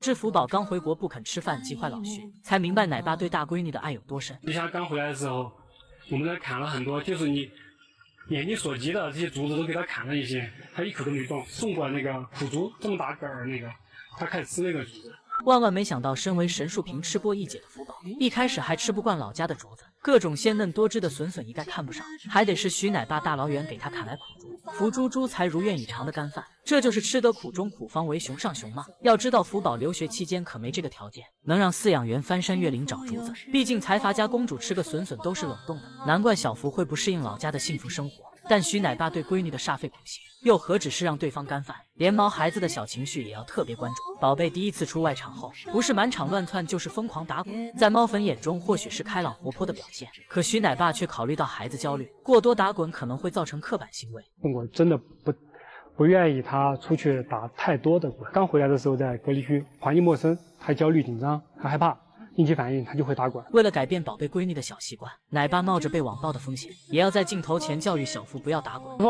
这福宝刚回国不肯吃饭，急坏老徐，才明白奶爸对大闺女的爱有多深。你像刚回来的时候，我们这砍了很多，就是你眼睛所及的这些竹子都给他砍了一些，他一口都没动。送过来那个苦竹，这么大个儿那个，他开始吃那个竹子。万万没想到，身为神树坪吃播一姐的福宝，一开始还吃不惯老家的竹子，各种鲜嫩多汁的笋笋一概看不上，还得是徐奶爸大老远给他砍来苦竹，福猪猪才如愿以偿的干饭。这就是吃得苦中苦方为熊上熊吗？要知道福宝留学期间可没这个条件，能让饲养员翻山越岭找竹子，毕竟财阀家公主吃个笋笋都是冷冻的，难怪小福会不适应老家的幸福生活。但徐奶爸对闺女的煞费苦心，又何止是让对方干饭，连毛孩子的小情绪也要特别关注。宝贝第一次出外场后，不是满场乱窜，就是疯狂打滚，在猫粉眼中或许是开朗活泼的表现，可徐奶爸却考虑到孩子焦虑，过多打滚可能会造成刻板行为。我真的不愿意他出去打太多的滚。刚回来的时候在隔离区，环境陌生，还焦虑紧张，还害怕。应激反应，他就会打滚。为了改变宝贝闺女的小习惯，奶爸冒着被网暴的风险，也要在镜头前教育小福不要打滚。不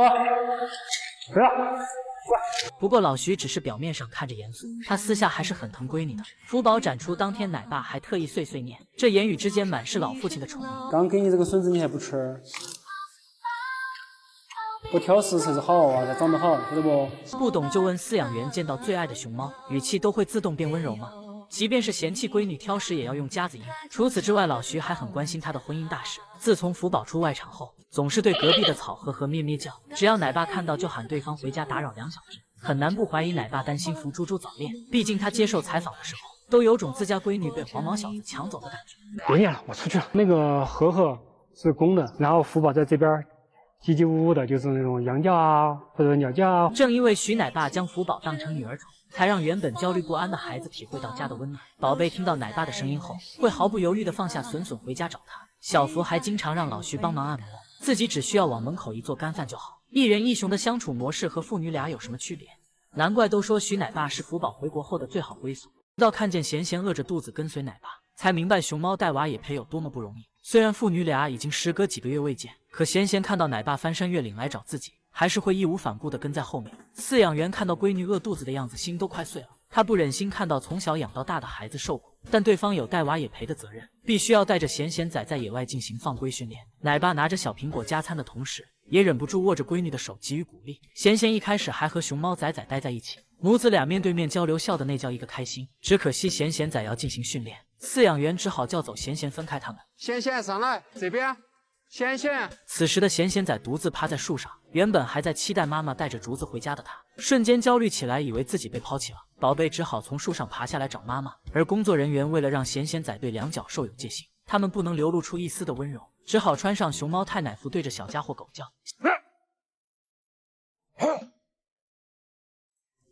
要！不过老徐只是表面上看着严肃，他私下还是很疼闺女的。福宝展出当天，奶爸还特意碎碎念，这言语之间满是老父亲的宠溺。刚给你这个孙子，你还不吃？不挑食才是好啊，才长得好，晓得不？不懂就问饲养员见到最爱的熊猫，语气都会自动变温柔吗？即便是嫌弃闺女挑食，也要用夹子音。除此之外，老徐还很关心她的婚姻大事。自从福宝出外场后，总是对隔壁的草呵呵咩咩叫，只要奶爸看到就喊对方回家打扰2小时，很难不怀疑奶爸担心福猪猪早恋。毕竟他接受采访的时候，都有种自家闺女被黄毛小子抢走的感觉。别念了，我出去了。那个呵呵是公的，然后福宝在这边唧唧呜呜的，就是那种羊叫啊或者鸟叫啊。正因为徐奶爸将福宝当成女儿宠，才让原本焦虑不安的孩子体会到家的温暖。宝贝听到奶爸的声音后，会毫不犹豫地放下笋笋回家找他。小福还经常让老徐帮忙按摩，自己只需要往门口一坐干饭就好。一人一熊的相处模式和父女俩有什么区别？难怪都说徐奶爸是福宝回国后的最好归宿。直到看见贤贤饿着肚子跟随奶爸，才明白熊猫带娃野培有多么不容易。虽然父女俩已经时隔几个月未见，可贤贤看到奶爸翻山越岭来找自己，还是会义无反顾地跟在后面。饲养员看到闺女饿肚子的样子，心都快碎了。他不忍心看到从小养到大的孩子受苦，但对方有带娃野培的责任，必须要带着贤贤仔在野外进行放归训练。奶爸拿着小苹果加餐的同时，也忍不住握着闺女的手给予鼓励。贤贤一开始还和熊猫仔仔待在一起，母子俩面对面交流，笑的那叫一个开心。只可惜贤贤仔要进行训练，饲养员只好叫走贤贤分开他们。贤贤上来这边。贤贤，此时的贤贤仔独自趴在树上，原本还在期待妈妈带着竹子回家的他，瞬间焦虑起来，以为自己被抛弃了。宝贝只好从树上爬下来找妈妈。而工作人员为了让贤贤仔对两脚兽有戒心，他们不能流露出一丝的温柔，只好穿上熊猫太奶服，对着小家伙狗叫。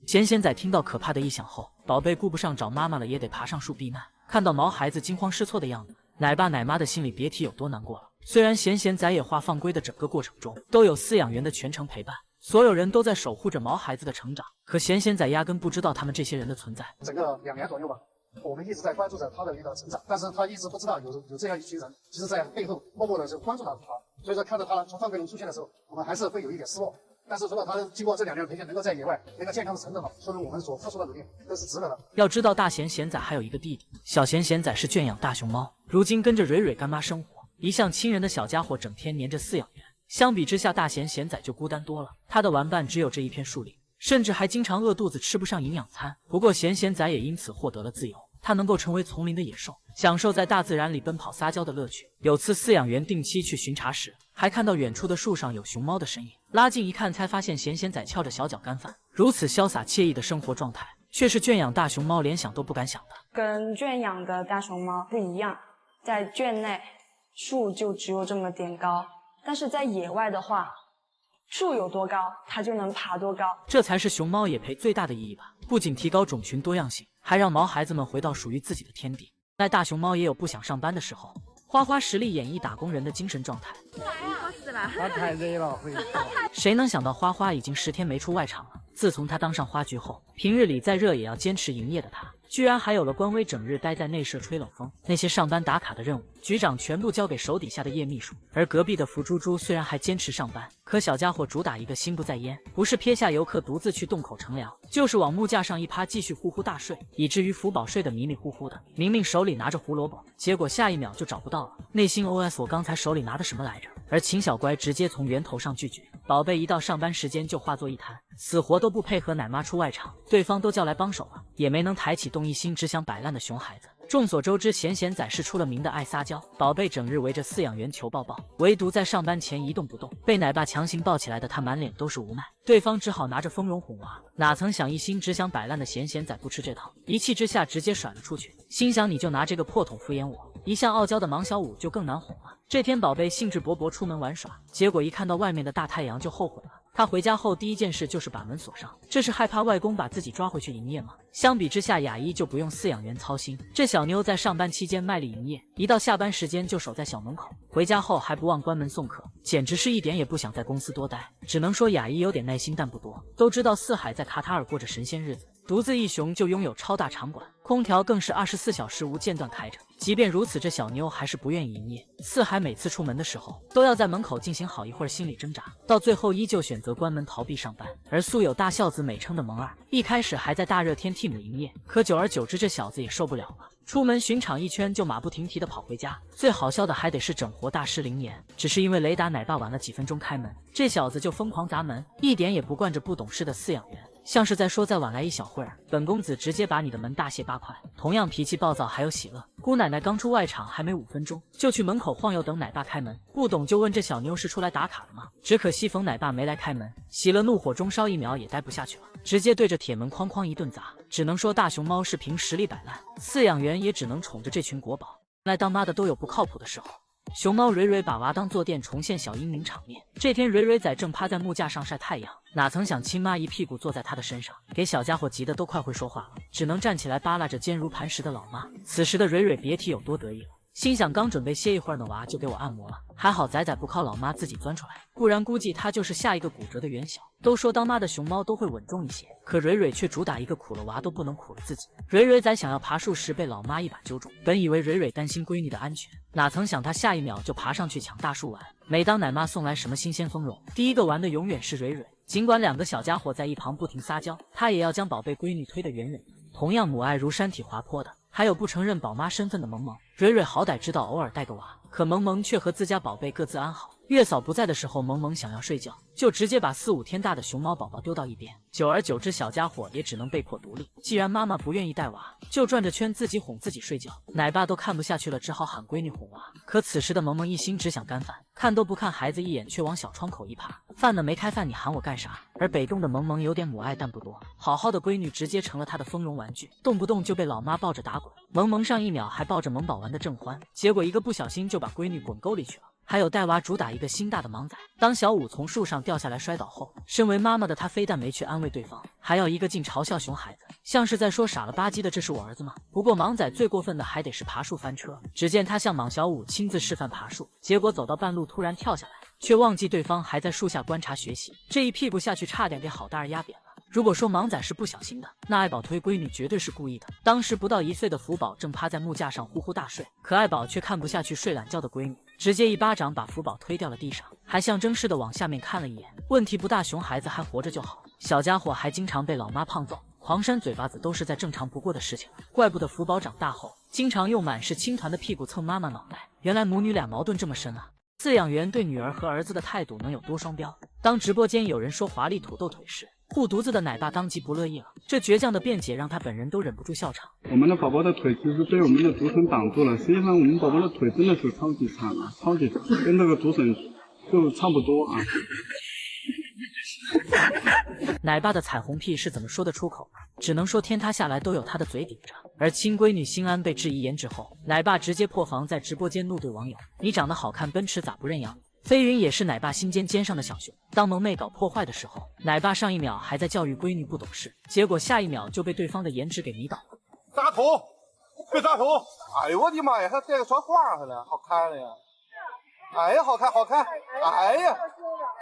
贤贤仔听到可怕的异响后，宝贝顾不上找妈妈了，也得爬上树避难。看到毛孩子惊慌失措的样子，奶爸奶妈的心里别提有多难过了。虽然贤贤仔野化放归的整个过程中都有饲养员的全程陪伴，所有人都在守护着毛孩子的成长，可贤贤仔压根不知道他们这些人的存在。整个2年左右吧，我们一直在关注着他的一个成长，但是他一直不知道有这样一群人，其实在背后默默的就关注到他。所以说看到他从放归笼出现的时候，我们还是会有一点失落。但是如果他经过这2年的培训，能够在野外能够健康的成长好，说明我们所付出的努力都是值得的。要知道大贤贤仔还有一个弟弟，小贤贤仔是圈养大熊猫，如今跟着蕊蕊干妈生活。一向亲人的小家伙整天黏着饲养员，相比之下大贤贤仔就孤单多了。他的玩伴只有这一片树林，甚至还经常饿肚子吃不上营养餐。不过贤贤仔也因此获得了自由，他能够成为丛林的野兽，享受在大自然里奔跑撒娇的乐趣。有次饲养员定期去巡查时，还看到远处的树上有熊猫的身影，拉近一看才发现贤贤仔翘着小脚干饭。如此潇洒惬意的生活状态，却是圈养大熊猫连想都不敢想的。跟圈养的大熊猫不一样，在圈内树就只有这么点高，但是在野外的话，树有多高，它就能爬多高。这才是熊猫野培最大的意义吧！不仅提高种群多样性，还让毛孩子们回到属于自己的天地。那大熊猫也有不想上班的时候，花花实力演绎打工人的精神状态。他太热了，谁能想到花花已经10天没出外场了？自从他当上花局后，平日里再热也要坚持营业的他，居然还有了官微整日待在内设吹冷风。那些上班打卡的任务，局长全部交给手底下的叶秘书。而隔壁的福猪猪虽然还坚持上班，可小家伙主打一个心不在焉，不是撇下游客独自去洞口乘凉，就是往木架上一趴继续呼呼大睡，以至于福宝睡得迷迷糊糊的。明明手里拿着胡萝卜，结果下一秒就找不到了，内心 OS 我刚才手里拿的什么来着？而秦小乖直接从源头上拒绝，宝贝一到上班时间就化作一滩，死活都不配合奶妈出外场，对方都叫来帮手了，也没能抬起动一心只想摆烂的熊孩子。众所周知，贤贤仔是出了名的爱撒娇，宝贝整日围着饲养员求抱抱，唯独在上班前一动不动，被奶爸强行抱起来的他满脸都是无奈，对方只好拿着丰容哄娃。哪曾想一心只想摆烂的贤贤仔不吃这套，一气之下直接甩了出去，心想你就拿这个破桶敷衍我。一向傲娇的芒小五就更难哄了。这天宝贝兴致勃勃出门玩耍，结果一看到外面的大太阳就后悔了。他回家后第一件事就是把门锁上，这是害怕外公把自己抓回去营业吗？相比之下，雅一就不用饲养员操心。这小妞在上班期间卖力营业，一到下班时间就守在小门口，回家后还不忘关门送客，简直是一点也不想在公司多待。只能说雅一有点耐心，但不多。都知道四海在卡塔尔过着神仙日子，独自一雄就拥有超大场馆，空调更是24小时无间断开着。即便如此，这小妞还是不愿意营业。四海每次出门的时候，都要在门口进行好一会儿心理挣扎，到最后依旧选择关门逃避上班。而素有大孝子美称的萌二，一开始还在大热天替母营业，可久而久之，这小子也受不了了，出门巡场一圈就马不停蹄地跑回家。最好笑的还得是整活大师灵言，只是因为雷达奶爸晚了几分钟开门，这小子就疯狂砸门，一点也不惯着不懂事的饲养员，像是在说再晚来一小会儿，本公子直接把你的门大卸8块。同样脾气暴躁还有喜乐，姑奶奶刚出外场还没5分钟，就去门口晃悠等奶爸开门，不懂就问这小妞是出来打卡的吗？只可惜逢奶爸没来开门，喜乐怒火中烧，1秒也待不下去了，直接对着铁门哐哐一顿砸。只能说大熊猫是凭实力摆烂，饲养员也只能宠着这群国宝。来当妈的都有不靠谱的时候。熊猫蕊蕊把娃当坐垫，重现小英明场面。这天蕊蕊仔正趴在木架上晒太阳，哪曾想亲妈一屁股坐在他的身上，给小家伙急得都快会说话了，只能站起来扒拉着坚如磐石的老妈。此时的蕊蕊别提有多得意了，心想刚准备歇一会儿呢，娃就给我按摩了，还好仔仔不靠老妈自己钻出来，不然估计他就是下一个骨折的元宵。都说当妈的熊猫都会稳重一些，可蕊蕊却主打一个苦了娃都不能苦了自己。蕊蕊仔想要爬树时被老妈一把揪住，本以为蕊蕊担心闺女的安全，哪曾想她下一秒就爬上去抢大树玩。每当奶妈送来什么新鲜丰容，第一个玩的永远是蕊蕊。尽管2个小家伙在一旁不停撒娇，她也要将宝贝闺女推得远远的。同样母爱如山体滑坡的，还有不承认宝妈身份的萌萌。蕊蕊好歹知道偶尔带个娃，可萌萌却和自家宝贝各自安好。月嫂不在的时候，萌萌想要睡觉，就直接把4、5天大的熊猫宝宝丢到一边。久而久之，小家伙也只能被迫独立。既然妈妈不愿意带娃，就转着圈自己哄自己睡觉。奶爸都看不下去了，只好喊闺女哄娃。可此时的萌萌一心只想干饭，看都不看孩子一眼，却往小窗口一趴，饭呢没开饭，你喊我干啥？而北洞的萌萌有点母爱，但不多。好好的闺女直接成了她的丰容玩具，动不动就被老妈抱着打滚。萌萌上一秒还抱着萌宝玩的正欢，结果一个不小心就把闺女滚沟里去了。还有带娃主打一个心大的盲仔，当小五从树上掉下来摔倒后，身为妈妈的她非但没去安慰对方，还要一个劲嘲笑熊孩子，像是在说傻了吧唧的这是我儿子吗？不过盲仔最过分的还得是爬树翻车，只见他向莽小五亲自示范爬树，结果走到半路突然跳下来，却忘记对方还在树下观察学习，这一屁股下去差点给好大儿压扁了。如果说盲仔是不小心的，那爱宝推闺女绝对是故意的。当时不到1岁的福宝正趴在木架上呼呼大睡，可爱宝却看不下去睡懒觉的闺女，直接一巴掌把福宝推掉了地上，还象征式的往下面看了一眼。问题不大，熊孩子还活着就好。小家伙还经常被老妈胖揍，狂扇嘴巴子都是再正常不过的事情了。怪不得福宝长大后经常用满是青团的屁股蹭妈妈脑袋，原来母女俩矛盾这么深啊。饲养员对女儿和儿子的态度能有多双标？当直播间有人说华丽土豆腿时，护犊子的奶爸当即不乐意了，这倔强的辩解让他本人都忍不住笑场。我们的宝宝的腿其实被我们的竹笋挡住了，实际上我们宝宝的腿真的是超级长啊，超级长，跟这个竹笋就差不多啊。奶爸的彩虹屁是怎么说得出口？只能说天塌下来都有他的嘴顶着。而亲闺女心安被质疑颜值后，奶爸直接破防，在直播间怒对网友：你长得好看，奔驰咋不认养你？飞云也是奶爸心尖上的小熊，当萌妹搞破坏的时候，奶爸上一秒还在教育闺女不懂事，结果下一秒就被对方的颜值给迷倒了。扎头，别扎头！哎呦我的妈呀，还带个小花儿了，好看了呀！哎呀，好看，好看！哎呀，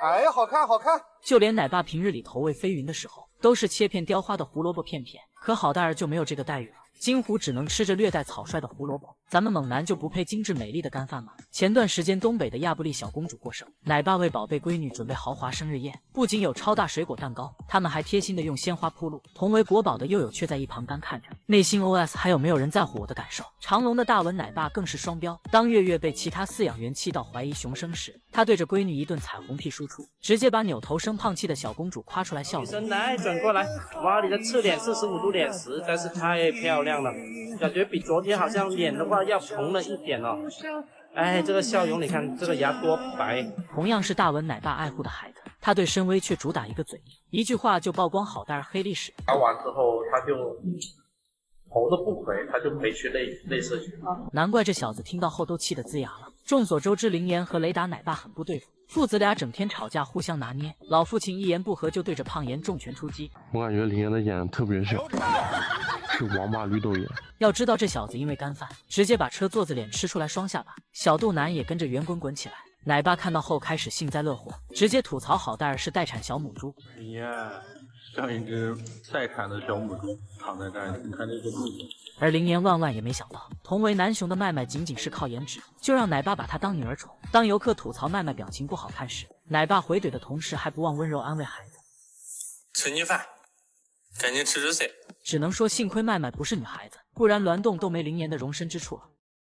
哎呀，好看，好看！就连奶爸平日里投喂飞云的时候，都是切片雕花的胡萝卜片片，可好大儿就没有这个待遇了。金虎只能吃着略带草率的胡萝卜。咱们猛男就不配精致美丽的干饭吗？前段时间东北的亚布力小公主过生，奶爸为宝贝闺女准备豪华生日宴，不仅有超大水果蛋糕，他们还贴心的用鲜花铺路。同为国宝的悠悠却在一旁干看着，内心 OS 还有没有人在乎我的感受？长隆的大文奶爸更是双标，当月月被其他饲养员气到怀疑熊生时，他对着闺女一顿彩虹屁输出，直接把扭头生胖气的小公主夸出来笑了。女生来转过来，哇，你的侧脸45度脸实在是太漂亮了，感觉比昨天好像脸的话要红了一点哦。哎，这个笑容，你看这个牙多白。同样是大文奶爸爱护的孩子，他对申威却主打一个嘴硬，一句话就曝光好大黑历史。打完之后，他就头都不回，他就没去内社区。难怪这小子听到后都气得龇牙了。众所周知，林岩和雷达奶爸很不对付，父子俩整天吵架，互相拿捏。老父亲一言不合就对着胖岩重拳出击。我感觉林岩的眼特别小，是王八绿豆眼。要知道这小子因为干饭，直接把车座子脸吃出来双下巴，小肚腩也跟着圆滚滚起来。奶爸看到后开始幸灾乐祸，直接吐槽好戴是待产小母猪。像一只待产的小母猪躺在这儿，你看这个肚子。而林岩万万也没想到，同为男熊的麦麦仅仅是靠颜值，就让奶爸把她当女儿宠。当游客吐槽麦麦表情不好看时，奶爸回怼的同时还不忘温柔安慰孩子：“吃你饭，赶紧吃噻。”只能说幸亏麦麦不是女孩子，不然栾栋都没林岩的容身之处了。